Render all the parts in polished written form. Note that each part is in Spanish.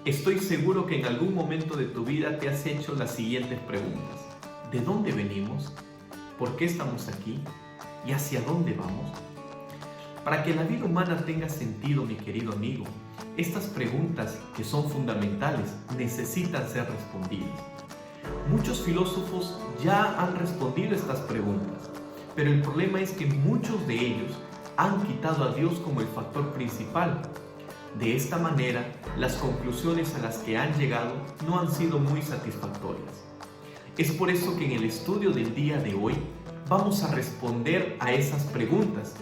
Estoy seguro que en algún momento de tu vida te has hecho las siguientes preguntas. ¿De dónde venimos? ¿Por qué estamos aquí? ¿Y hacia dónde vamos? Para que la vida humana tenga sentido, mi querido amigo, estas preguntas, que son fundamentales, necesitan ser respondidas. Muchos filósofos ya han respondido estas preguntas, pero el problema es que muchos de ellos han quitado a Dios como el factor principal. De esta manera, las conclusiones a las que han llegado no han sido muy satisfactorias. Es por eso que en el estudio del día de hoy vamos a responder a esas preguntas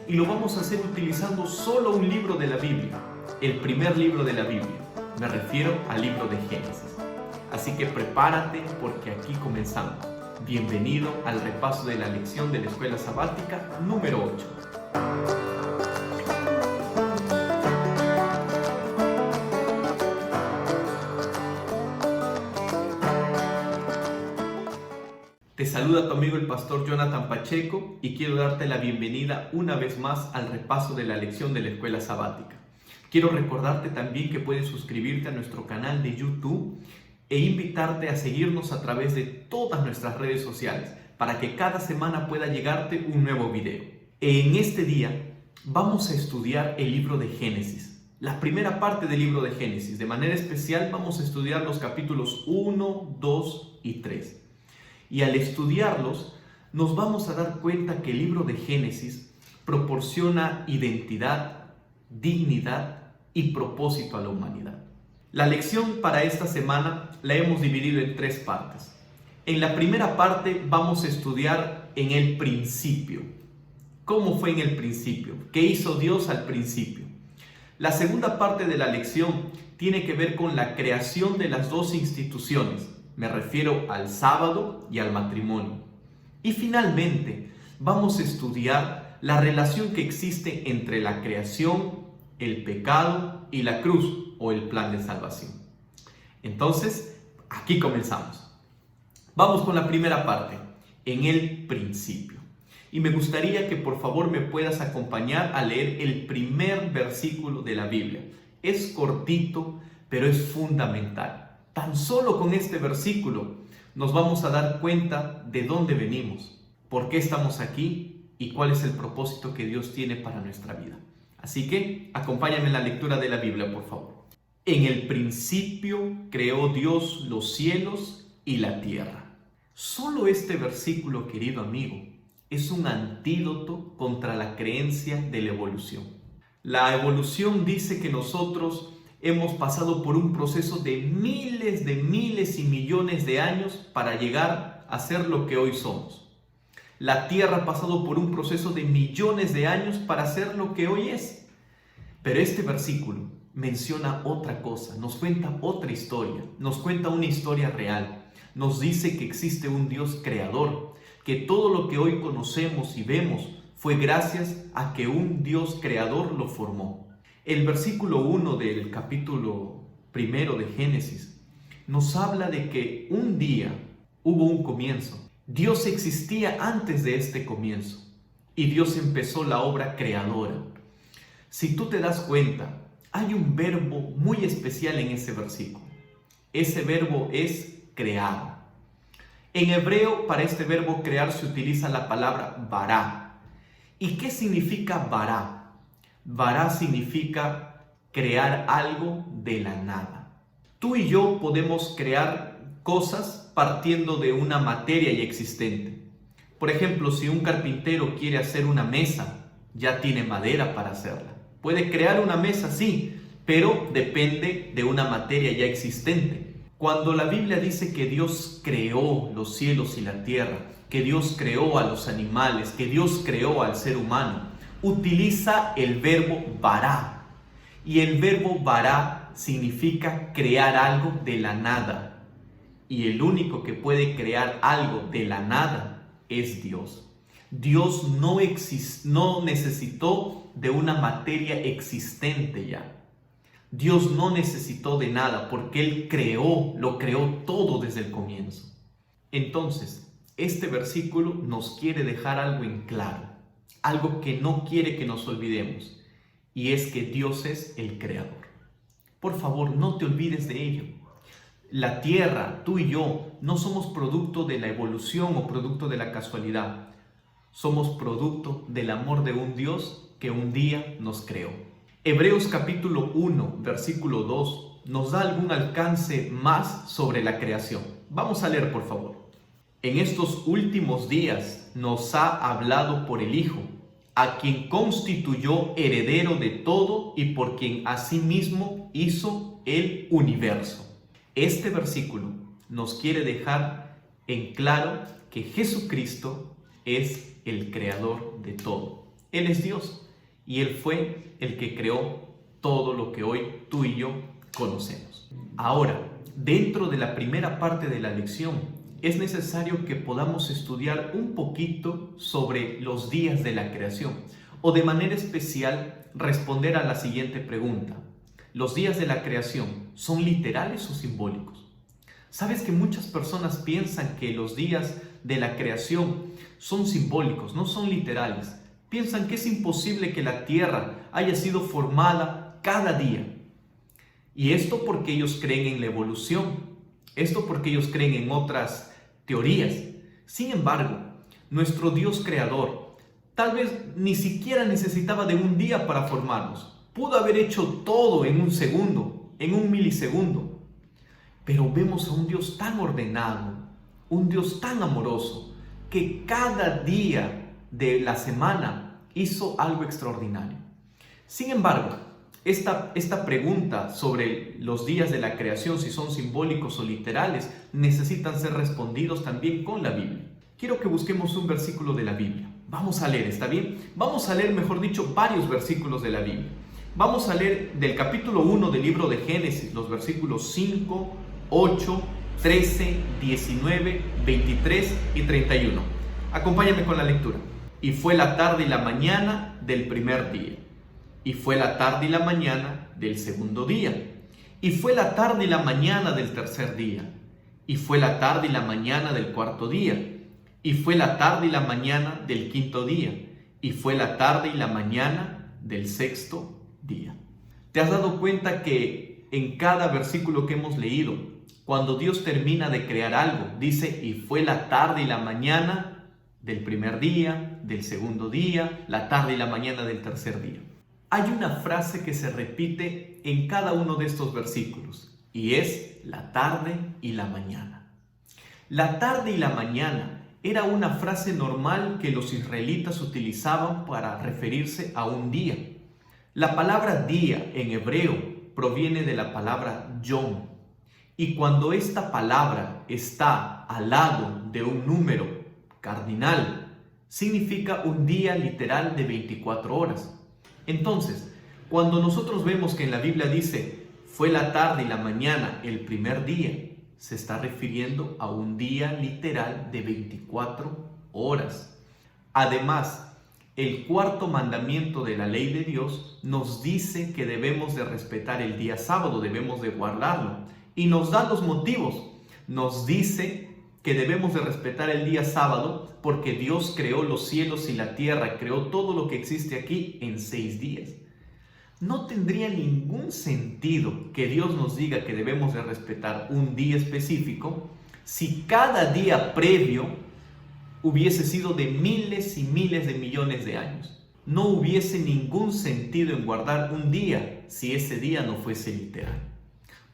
y lo vamos a hacer utilizando solo un libro de la Biblia, el primer libro de la Biblia. Me refiero al libro de Génesis. Así que prepárate porque aquí comenzamos. Bienvenido al repaso de la lección de la Escuela Sabática número 8. Te saluda tu amigo el pastor Jonathan Pacheco y quiero darte la bienvenida una vez más al repaso de la lección de la Escuela Sabática. Quiero recordarte también que puedes suscribirte a nuestro canal de YouTube e invitarte a seguirnos a través de todas nuestras redes sociales para que cada semana pueda llegarte un nuevo video. En este día vamos a estudiar el libro de Génesis, la primera parte del libro de Génesis. De manera especial vamos a estudiar los capítulos 1, 2 y 3. Y al estudiarlos, nos vamos a dar cuenta que el libro de Génesis proporciona identidad, dignidad y propósito a la humanidad. La lección para esta semana la hemos dividido en 3 partes. En la primera parte vamos a estudiar en el principio. ¿Cómo fue en el principio? ¿Qué hizo Dios al principio? La segunda parte de la lección tiene que ver con la creación de las 2 instituciones. Me refiero al sábado y al matrimonio. Y finalmente, vamos a estudiar la relación que existe entre la creación, el pecado y la cruz o el plan de salvación. Entonces, aquí comenzamos. Vamos con la primera parte, en el principio. Y me gustaría que por favor me puedas acompañar a leer el primer versículo de la Biblia. Es cortito, pero es fundamental. Tan solo con este versículo nos vamos a dar cuenta de dónde venimos, por qué estamos aquí y cuál es el propósito que Dios tiene para nuestra vida. Así que acompáñame en la lectura de la Biblia, por favor. En el principio creó Dios los cielos y la tierra. Solo este versículo, querido amigo, es un antídoto contra la creencia de la evolución. La evolución dice que nosotros hemos pasado por un proceso de miles y millones de años para llegar a ser lo que hoy somos. La Tierra ha pasado por un proceso de millones de años para ser lo que hoy es. Pero este versículo menciona otra cosa, nos cuenta otra historia, nos cuenta una historia real. Nos dice que existe un Dios creador, que todo lo que hoy conocemos y vemos fue gracias a que un Dios creador lo formó. El versículo 1 del capítulo 1 de Génesis nos habla de que un día hubo un comienzo. Dios existía antes de este comienzo y Dios empezó la obra creadora. Si tú te das cuenta, hay un verbo muy especial en ese versículo. Ese verbo es crear. En hebreo, para este verbo crear se utiliza la palabra bará. ¿Y qué significa bará? Bará significa crear algo de la nada. Tú y yo podemos crear cosas partiendo de una materia ya existente. Por ejemplo, si un carpintero quiere hacer una mesa, ya tiene madera para hacerla. Puede crear una mesa, sí, pero depende de una materia ya existente. Cuando la Biblia dice que Dios creó los cielos y la tierra, que Dios creó a los animales, que Dios creó al ser humano, utiliza el verbo bará. Y el verbo bará significa crear algo de la nada. Y el único que puede crear algo de la nada es Dios. Dios no necesitó de una materia existente ya. Dios no necesitó de nada porque Él lo creó todo desde el comienzo. Entonces, este versículo nos quiere dejar algo en claro. Algo que no quiere que nos olvidemos, y es que Dios es el creador. Por favor, no te olvides de ello. La tierra, tú y yo, no somos producto de la evolución o producto de la casualidad. Somos producto del amor de un Dios que un día nos creó. Hebreos capítulo 1, versículo 2, nos da algún alcance más sobre la creación. Vamos a leer, por favor. En estos últimos días nos ha hablado por el Hijo, a quien constituyó heredero de todo y por quien asimismo hizo el universo. Este versículo nos quiere dejar en claro que Jesucristo es el creador de todo. Él es Dios y Él fue el que creó todo lo que hoy tú y yo conocemos. Ahora, dentro de la primera parte de la lección, es necesario que podamos estudiar un poquito sobre los días de la creación o de manera especial responder a la siguiente pregunta. ¿Los días de la creación son literales o simbólicos? ¿Sabes que muchas personas piensan que los días de la creación son simbólicos, no son literales? Piensan que es imposible que la tierra haya sido formada cada día. Y esto porque ellos creen en la evolución. Esto porque ellos creen en otras teorías. Sin embargo, nuestro Dios creador tal vez ni siquiera necesitaba de un día para formarnos. Pudo haber hecho todo en un segundo, en un milisegundo. Pero vemos a un Dios tan ordenado, un Dios tan amoroso, que cada día de la semana hizo algo extraordinario. Sin embargo, esta pregunta sobre los días de la creación, si son simbólicos o literales, necesitan ser respondidos también con la Biblia. Quiero que busquemos un versículo de la Biblia. Vamos a leer, ¿está bien? Vamos a leer, mejor dicho, varios versículos de la Biblia. Vamos a leer del capítulo 1 del libro de Génesis, los versículos 5, 8, 13, 19, 23 y 31. Acompáñame con la lectura. Y fue la tarde y la mañana del primer día. Y fue la tarde y la mañana del segundo día. Y fue la tarde y la mañana del tercer día. Y fue la tarde y la mañana del cuarto día. Y fue la tarde y la mañana del quinto día. Y fue la tarde y la mañana del sexto día. ¿Te has dado cuenta que en cada versículo que hemos leído, cuando Dios termina de crear algo, dice, y fue la tarde y la mañana del primer día, del segundo día, la tarde y la mañana del tercer día? Hay una frase que se repite en cada uno de estos versículos y es la tarde y la mañana. La tarde y la mañana era una frase normal que los israelitas utilizaban para referirse a un día. La palabra día en hebreo proviene de la palabra yom, y cuando esta palabra está al lado de un número cardinal, significa un día literal de 24 horas. Entonces, cuando nosotros vemos que en la Biblia dice, fue la tarde y la mañana el primer día, se está refiriendo a un día literal de 24 horas. Además, el cuarto mandamiento de la ley de Dios nos dice que debemos de respetar el día sábado, debemos de guardarlo. Y nos da los motivos. Nos dice que debemos de respetar el día sábado porque Dios creó los cielos y la tierra, creó todo lo que existe aquí en 6 días. No tendría ningún sentido que Dios nos diga que debemos de respetar un día específico si cada día previo hubiese sido de miles y miles de millones de años. No hubiese ningún sentido en guardar un día si ese día no fuese literal.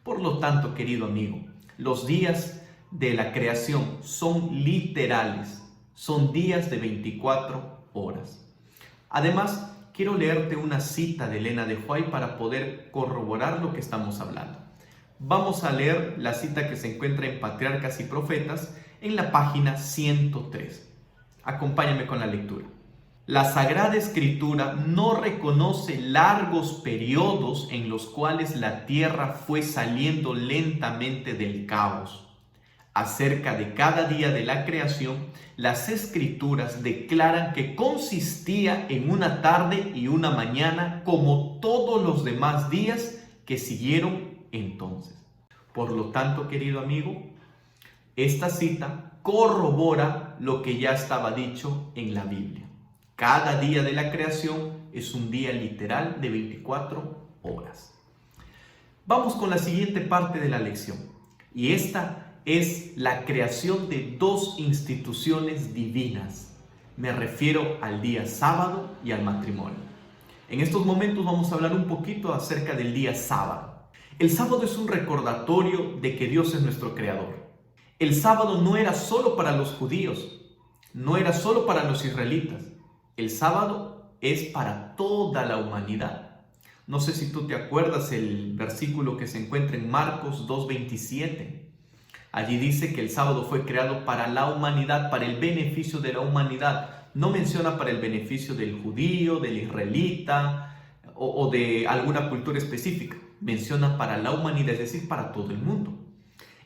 Por lo tanto, querido amigo, los días de la creación son literales, son días de 24 horas. Además, quiero leerte una cita de Elena de White para poder corroborar lo que estamos hablando. Vamos a leer la cita que se encuentra en Patriarcas y Profetas en la página 103. Acompáñame con la lectura. La Sagrada Escritura no reconoce largos periodos en los cuales la tierra fue saliendo lentamente del caos. Acerca de cada día de la creación, las Escrituras declaran que consistía en una tarde y una mañana como todos los demás días que siguieron entonces. Por lo tanto, querido amigo, esta cita corrobora lo que ya estaba dicho en la Biblia. Cada día de la creación es un día literal de 24 horas. Vamos con la siguiente parte de la lección. Y esta es la creación de dos instituciones divinas. Me refiero al día sábado y al matrimonio. En estos momentos vamos a hablar un poquito acerca del día sábado. El sábado es un recordatorio de que Dios es nuestro creador. El sábado no era solo para los judíos, no era solo para los israelitas. El sábado es para toda la humanidad. No sé si tú te acuerdas el versículo que se encuentra en Marcos 2:27. Allí dice que el sábado fue creado para la humanidad, para el beneficio de la humanidad. No menciona para el beneficio del judío, del israelita o de alguna cultura específica. Menciona para la humanidad, es decir, para todo el mundo.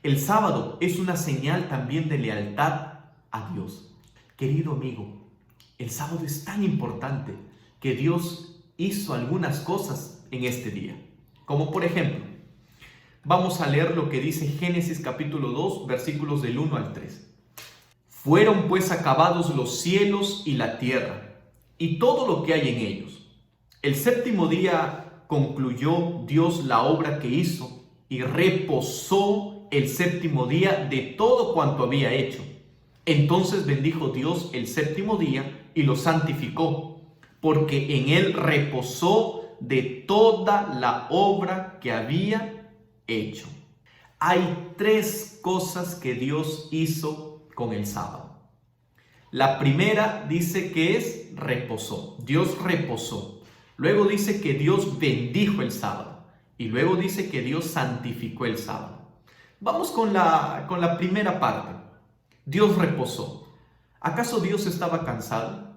El sábado es una señal también de lealtad a Dios. Querido amigo, el sábado es tan importante que Dios hizo algunas cosas en este día. Como por ejemplo, vamos a leer lo que dice Génesis capítulo 2, versículos del 1 al 3. Fueron pues acabados los cielos y la tierra, y todo lo que hay en ellos. El séptimo día concluyó Dios la obra que hizo, y reposó el séptimo día de todo cuanto había hecho. Entonces bendijo Dios el séptimo día y lo santificó, porque en él reposó de toda la obra que había hecho. Hay tres cosas que Dios hizo con el sábado. La primera dice que es reposó. Dios reposó. Luego dice que Dios bendijo el sábado. Y luego dice que Dios santificó el sábado. Vamos con la primera parte. Dios reposó. ¿Acaso Dios estaba cansado?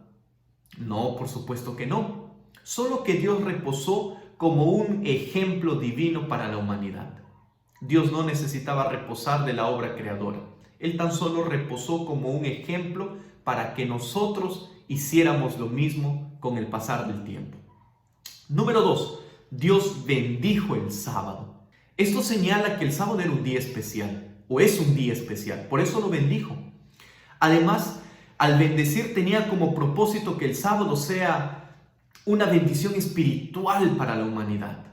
No, por supuesto que no. Solo que Dios reposó como un ejemplo divino para la humanidad. Dios no necesitaba reposar de la obra creadora. Él tan solo reposó como un ejemplo para que nosotros hiciéramos lo mismo con el pasar del tiempo. Número 2. Dios bendijo el sábado. Esto señala que el sábado era un día especial, o es un día especial, por eso lo bendijo. Además, al bendecir tenía como propósito que el sábado sea una bendición espiritual para la humanidad.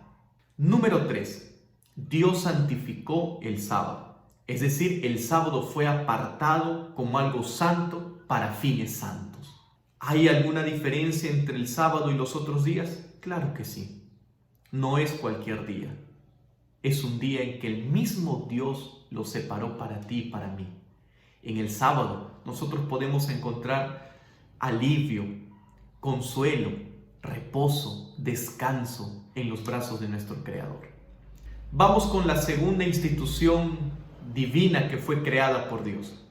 Número 3. Dios santificó el sábado, es decir, el sábado fue apartado como algo santo para fines santos. ¿Hay alguna diferencia entre el sábado y los otros días? Claro que sí. No es cualquier día. Es un día en que el mismo Dios lo separó para ti y para mí. En el sábado nosotros podemos encontrar alivio, consuelo, reposo, descanso en los brazos de nuestro Creador. Vamos con la segunda institución divina que fue creada por Dios.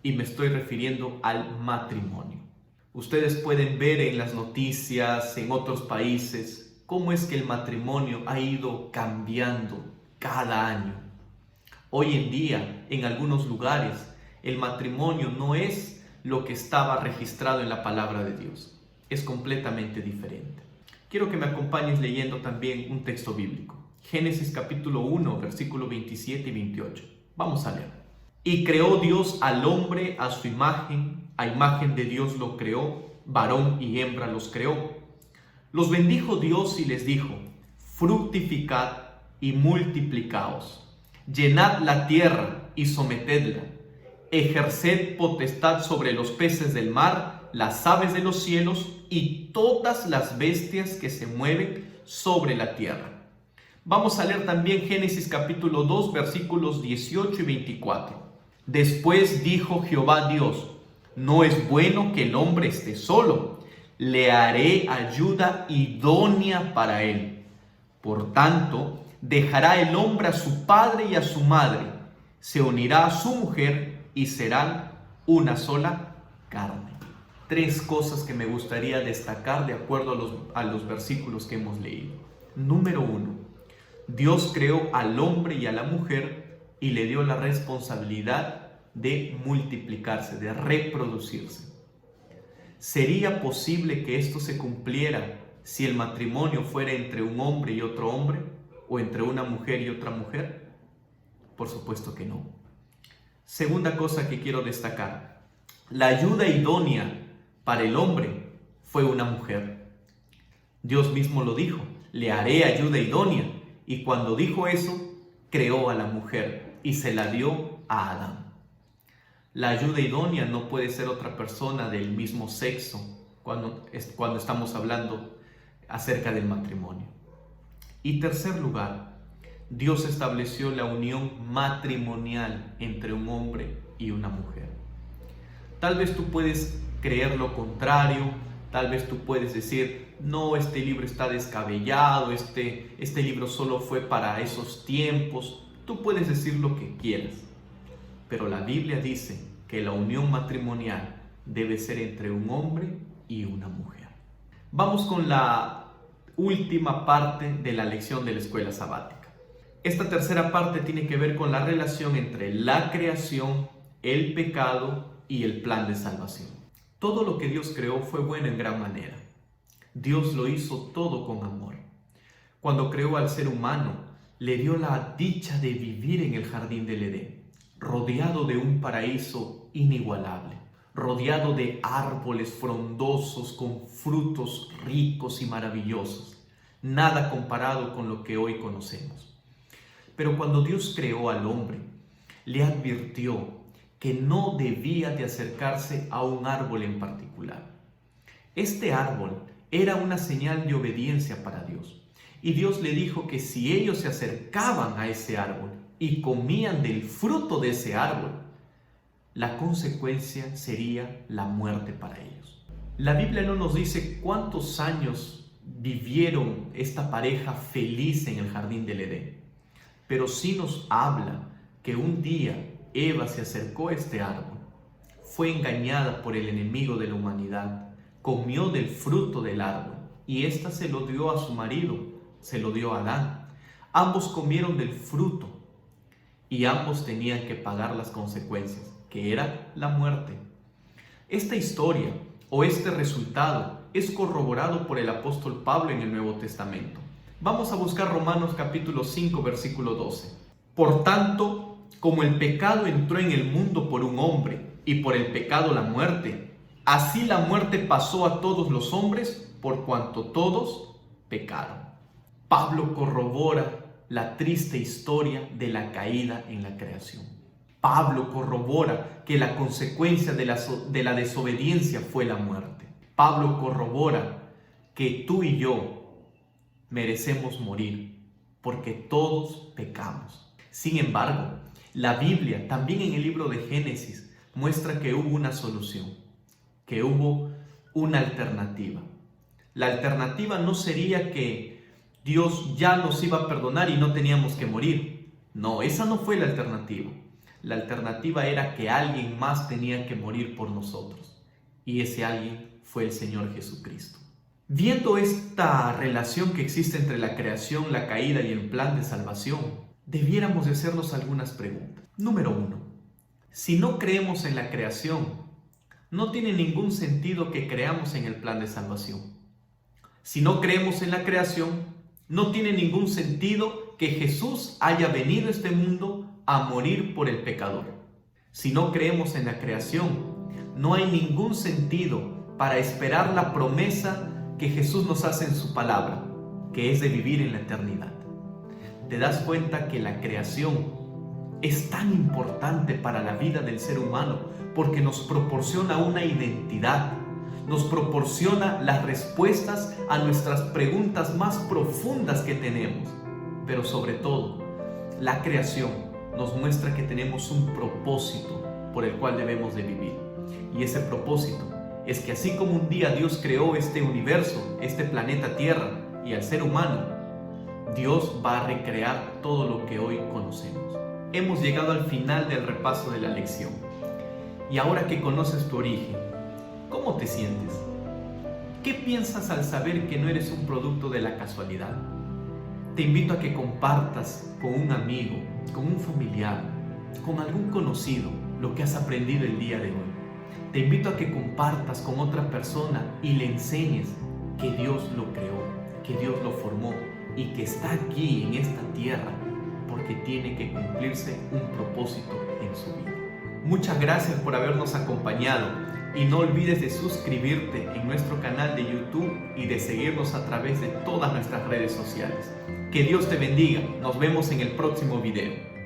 Y me estoy refiriendo al matrimonio. Ustedes pueden ver en las noticias, en otros países, cómo es que el matrimonio ha ido cambiando cada año. Hoy en día, en algunos lugares, el matrimonio no es lo que estaba registrado en la palabra de Dios. Es completamente diferente. Quiero que me acompañes leyendo también un texto bíblico. Génesis capítulo 1, versículo 27 y 28. Vamos a leer. Y creó Dios al hombre a su imagen, a imagen de Dios lo creó, varón y hembra los creó. Los bendijo Dios y les dijo: fructificad y multiplicaos, llenad la tierra y sometedla, ejerced potestad sobre los peces del mar, las aves de los cielos y todas las bestias que se mueven sobre la tierra. Vamos a leer también Génesis capítulo 2, versículos 18 y 24. Después dijo Jehová Dios: no es bueno que el hombre esté solo. Le haré ayuda idónea para él. Por tanto, dejará el hombre a su padre y a su madre, se unirá a su mujer y serán una sola carne. Tres cosas que me gustaría destacar de acuerdo a los versículos que hemos leído. Número 1. Dios creó al hombre y a la mujer y le dio la responsabilidad de multiplicarse, de reproducirse. ¿Sería posible que esto se cumpliera si el matrimonio fuera entre un hombre y otro hombre o entre una mujer y otra mujer? Por supuesto que no. Segunda cosa que quiero destacar. La ayuda idónea para el hombre fue una mujer. Dios mismo lo dijo: le haré ayuda idónea. Y cuando dijo eso, creó a la mujer y se la dio a Adán. La ayuda idónea no puede ser otra persona del mismo sexo cuando estamos hablando acerca del matrimonio. Y tercer lugar, Dios estableció la unión matrimonial entre un hombre y una mujer. Tal vez tú puedes creer lo contrario, tal vez tú puedes decir, no, este libro está descabellado, este libro solo fue para esos tiempos. Tú puedes decir lo que quieras, pero la Biblia dice que la unión matrimonial debe ser entre un hombre y una mujer. Vamos con la última parte de la lección de la escuela sabática. Esta tercera parte tiene que ver con la relación entre la creación, el pecado y el plan de salvación. Todo lo que Dios creó fue bueno en gran manera. Dios lo hizo todo con amor. Cuando creó al ser humano, le dio la dicha de vivir en el jardín del Edén, rodeado de un paraíso inigualable, rodeado de árboles frondosos con frutos ricos y maravillosos, nada comparado con lo que hoy conocemos. Pero cuando Dios creó al hombre, le advirtió que no debía de acercarse a un árbol en particular. Este árbol era una señal de obediencia para Dios. Y Dios le dijo que si ellos se acercaban a ese árbol y comían del fruto de ese árbol, la consecuencia sería la muerte para ellos. La Biblia no nos dice cuántos años vivieron esta pareja feliz en el jardín del Edén, pero sí nos habla que un día Eva se acercó a este árbol, fue engañada por el enemigo de la humanidad, comió del fruto del árbol y ésta se lo dio a su marido, se lo dio a Adán. Ambos comieron del fruto y ambos tenían que pagar las consecuencias, que era la muerte. Esta historia o este resultado es corroborado por el apóstol Pablo en el Nuevo Testamento. Vamos a buscar Romanos capítulo 5, versículo 12. Por tanto, como el pecado entró en el mundo por un hombre y por el pecado la muerte, así la muerte pasó a todos los hombres por cuanto todos pecaron. Pablo corrobora la triste historia de la caída en la creación. Pablo corrobora que la consecuencia de la desobediencia fue la muerte. Pablo corrobora que tú y yo merecemos morir porque todos pecamos. Sin embargo, la Biblia, también en el libro de Génesis, muestra que hubo una solución, que hubo una alternativa. La alternativa no sería que Dios ya nos iba a perdonar y no teníamos que morir. No, esa no fue la alternativa. La alternativa era que alguien más tenía que morir por nosotros. Y ese alguien fue el Señor Jesucristo. Viendo esta relación que existe entre la creación, la caída y el plan de salvación, debiéramos de hacernos algunas preguntas. Número 1. Si no creemos en la creación, no tiene ningún sentido que creamos en el plan de salvación. Si no creemos en la creación, no tiene ningún sentido que Jesús haya venido a este mundo a morir por el pecador. Si no creemos en la creación, no hay ningún sentido para esperar la promesa que Jesús nos hace en su palabra, que es de vivir en la eternidad. Te das cuenta que la creación es tan importante para la vida del ser humano porque nos proporciona una identidad, nos proporciona las respuestas a nuestras preguntas más profundas que tenemos. Pero sobre todo, la creación nos muestra que tenemos un propósito por el cual debemos de vivir. Y ese propósito es que así como un día Dios creó este universo, este planeta Tierra y al ser humano, Dios va a recrear todo lo que hoy conocemos. Hemos llegado al final del repaso de la lección. Y ahora que conoces tu origen, ¿cómo te sientes? ¿Qué piensas al saber que no eres un producto de la casualidad? Te invito a que compartas con un amigo, con un familiar, con algún conocido lo que has aprendido el día de hoy. Te invito a que compartas con otra persona y le enseñes que Dios lo creó, que Dios lo formó y que está aquí en esta tierra porque tiene que cumplirse un propósito en su vida. Muchas gracias por habernos acompañado y no olvides de suscribirte en nuestro canal de YouTube y de seguirnos a través de todas nuestras redes sociales. Que Dios te bendiga. Nos vemos en el próximo video.